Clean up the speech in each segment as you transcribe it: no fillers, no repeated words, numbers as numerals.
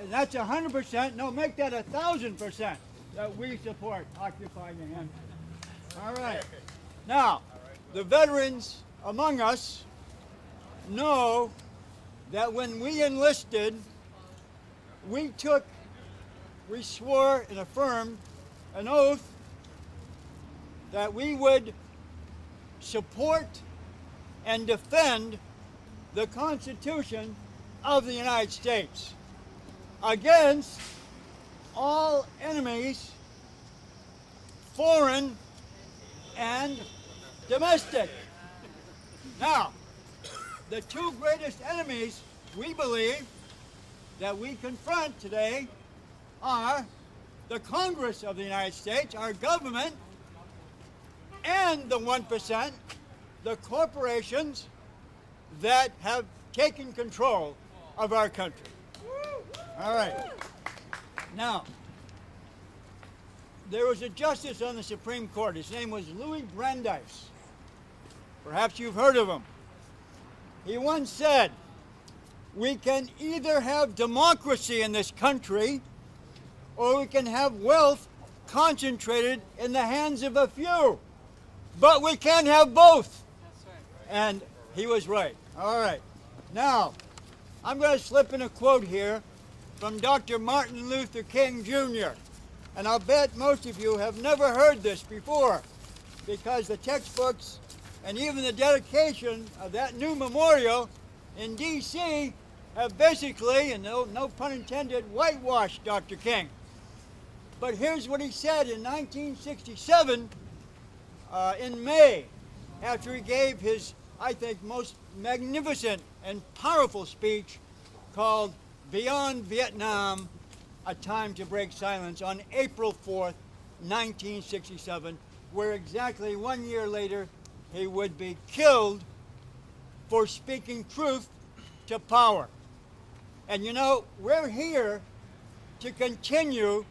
and that's 100%. No, make that 1,000% that we support Occupy New Hampshire. All right. Now, the veterans among us know that when we enlisted, we swore and affirmed an oath that we would support and defend the Constitution of the United States against all enemies, foreign and domestic. Now, the two greatest enemies we believe that we confront today are the Congress of the United States, our government, and the 1%, the corporations that have taken control of our country. All right. Now, there was a justice on the Supreme Court. His name was Louis Brandeis. Perhaps you've heard of him. He once said, "We can either have democracy in this country, or we can have wealth concentrated in the hands of a few. But we can't have both." And he was right. All right. Now, I'm going to slip in a quote here from Dr. Martin Luther King Jr. And I'll bet most of you have never heard this before, because the textbooks and even the dedication of that new memorial in D.C. have basically, and no pun intended, whitewashed Dr. King. But here's what he said in 1967, in May, after he gave his, I think, most magnificent and powerful speech called Beyond Vietnam, A Time to Break Silence, on April 4th, 1967, where exactly 1 year later he would be killed for speaking truth to power. And you know, we're here to continue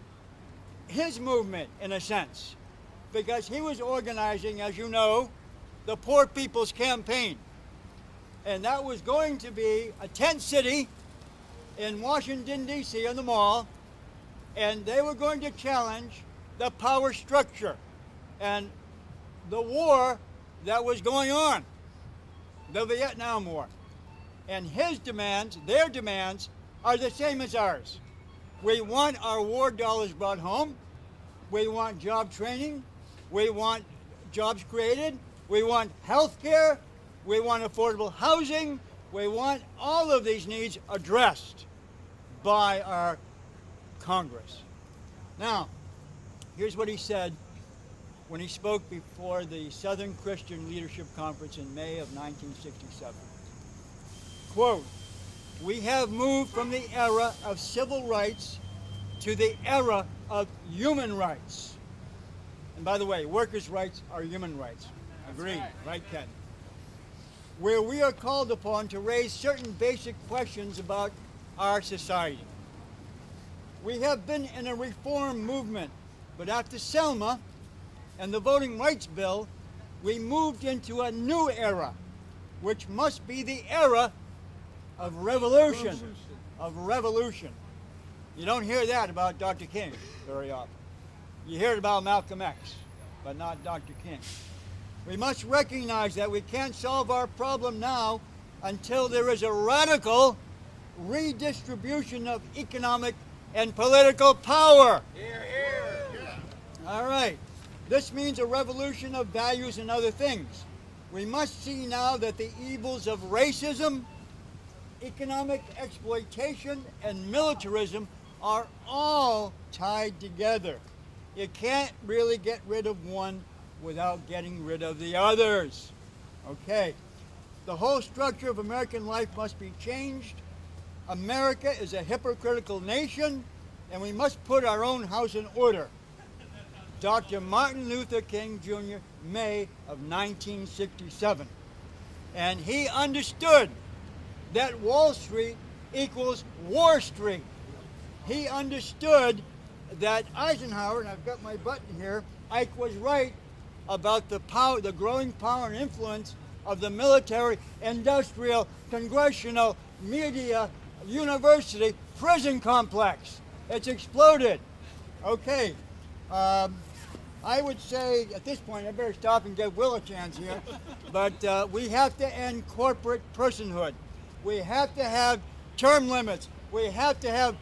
his movement in a sense, because he was organizing, as you know, the Poor People's Campaign. And that was going to be a tent city in Washington, D.C. on the Mall, and they were going to challenge the power structure and the war that was going on, the Vietnam War. And his demands, their demands, are the same as ours. We want our war dollars brought home. We want job training. We want jobs created. We want health care. We want affordable housing. We want all of these needs addressed by our Congress. Now, here's what he said when he spoke before the Southern Christian Leadership Conference in May of 1967. Quote, "We have moved from the era of civil rights to the era of human rights." And by the way, workers' rights are human rights. Agreed, right, Ken? "Where we are called upon to raise certain basic questions about our society. We have been in a reform movement, but after Selma and the Voting Rights Bill, we moved into a new era, which must be the era of revolution. Of revolution. You don't hear that about Dr. King very often. You hear it about Malcolm X, but not Dr. King. We must recognize that we can't solve our problem now until there is a radical redistribution of economic and political power." Here, here. Yeah. All right. This means a revolution of values and other things. We must see now that the evils of racism, economic exploitation, and militarism are all tied together. You can't really get rid of one without getting rid of the others. Okay. The whole structure of American life must be changed. America is a hypocritical nation, and we must put our own house in order. Dr. Martin Luther King Jr., May of 1967. And he understood that Wall Street equals War Street. He understood that Eisenhower, and I've got my button here, Ike was right about the power, the growing power and influence of the military, industrial, congressional, media, University prison complex. It's exploded. Okay. I would say at this point, I better stop and give Will a chance here, but we have to end corporate personhood. We have to have term limits. We have to have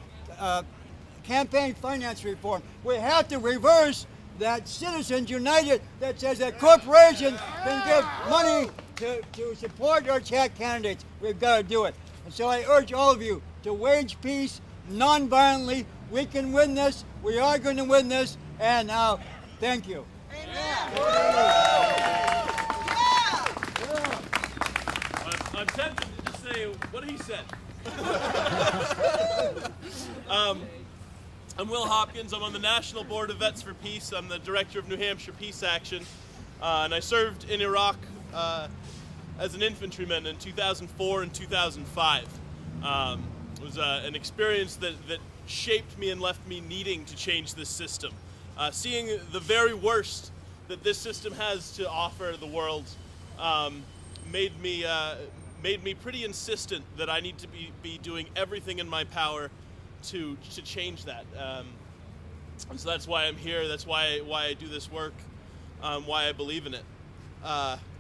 campaign finance reform. We have to reverse that Citizens United that says that corporations can give money to support or attack candidates. We've got to do it. And so I urge all of you to wage peace non-violently. We can win this. We are going to win this. And now, thank you. I'm tempted to just say what he said. I'm Will Hopkins. I'm on the National Board of Vets for Peace. I'm the director of New Hampshire Peace Action. And I served in Iraq as an infantryman in 2004 and 2005. It was an experience that shaped me and left me needing to change this system. Seeing the very worst that this system has to offer the world made me pretty insistent that I need to be doing everything in my power to change that. And so that's why I'm here. That's why I do this work. Why I believe in it.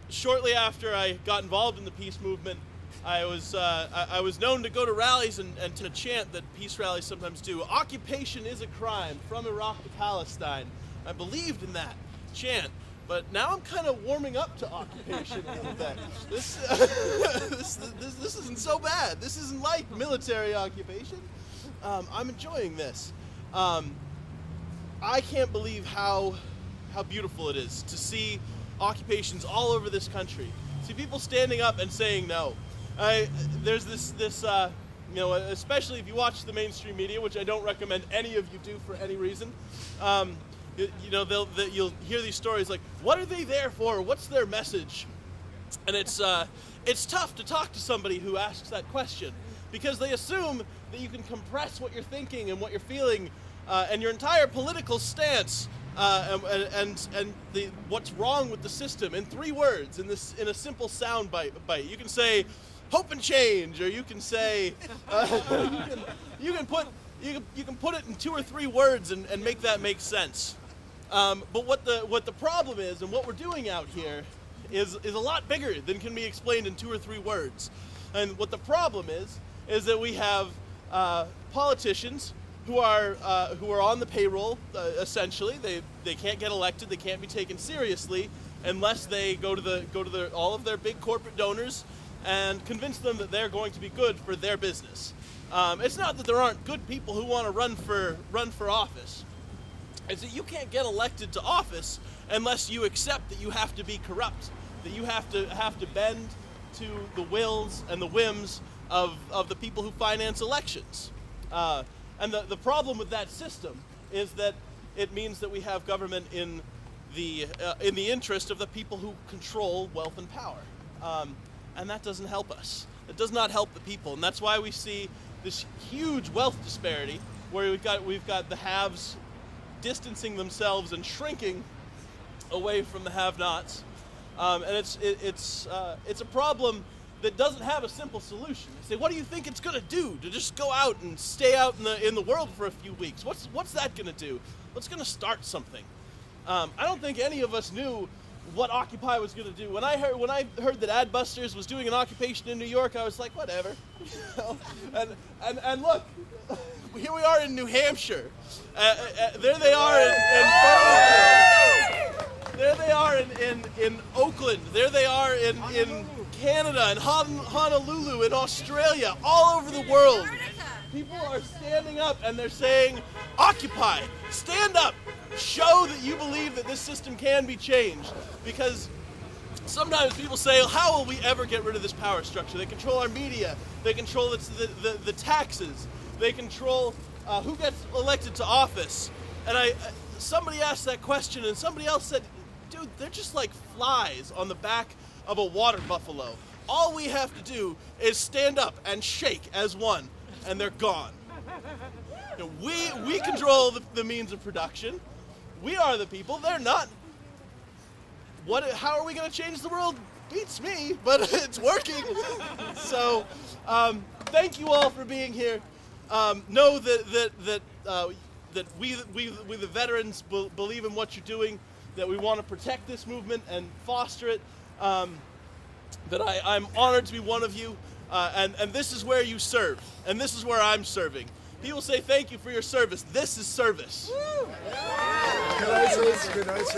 Shortly after I got involved in the peace movement, I was known to go to rallies and to chant that peace rallies sometimes do. Occupation is a crime, from Iraq to Palestine. I believed in that chant, but now I'm kind of warming up to occupation a little bit. This isn't so bad. This isn't like military occupation. I'm enjoying this. I can't believe how beautiful it is to see occupations all over this country. See people standing up and saying no. There's this especially if you watch the mainstream media, which I don't recommend any of you do for any reason. You'll hear these stories like, what are they there for? What's their message? And it's tough to talk to somebody who asks that question because they assume that you can compress what you're thinking and what you're feeling and your entire political stance and what's wrong with the system in 3 words in a simple sound bite. You can say hope and change, or you can say you can put it in 2 or 3 words and make that make sense. But what the problem is, and what we're doing out here, is a lot bigger than can be explained in 2 or 3 words. And what the problem is that we have politicians who are on the payroll. Essentially, they can't get elected. They can't be taken seriously unless they go to all of their big corporate donors and convince them that they're going to be good for their business. It's not that there aren't good people who want to run for office. It's that you can't get elected to office unless you accept that you have to be corrupt, that you have to bend to the wills and the whims of the people who finance elections. And the problem with that system is that it means that we have government in the interest of the people who control wealth and power. And that doesn't help us. It does not help the people, and that's why we see this huge wealth disparity, where we've got the haves distancing themselves and shrinking away from the have-nots, and it's a problem that doesn't have a simple solution. They say, what do you think it's going to do to just go out and stay out in the world for a few weeks? What's that going to do? What's going to start something? I don't think any of us knew what Occupy was going to do. When I heard that Adbusters was doing an occupation in New York, I was like, whatever. And look, here we are in New Hampshire. There they are in there they are in Oakland. There they are in Canada and Honolulu in Australia, all over the world. People are standing up and they're saying, Occupy, stand up. Show that you believe that this system can be changed, because sometimes people say, how will we ever get rid of this power structure? They control our media, they control the taxes, they control who gets elected to office. And somebody asked that question and somebody else said, dude, they're just like flies on the back of a water buffalo. All we have to do is stand up and shake as one, and they're gone. You know, we control the means of production. We are the people. They're not. How are we going to change the world? beats me, but it's working. So, thank you all for being here. Know that we the veterans believe in what you're doing, that we want to protect this movement and foster it, that I'm honored to be one of you, and this is where you serve, and this is where I'm serving. People say thank you for your service. This is service. Good night, sir. Good night, sir.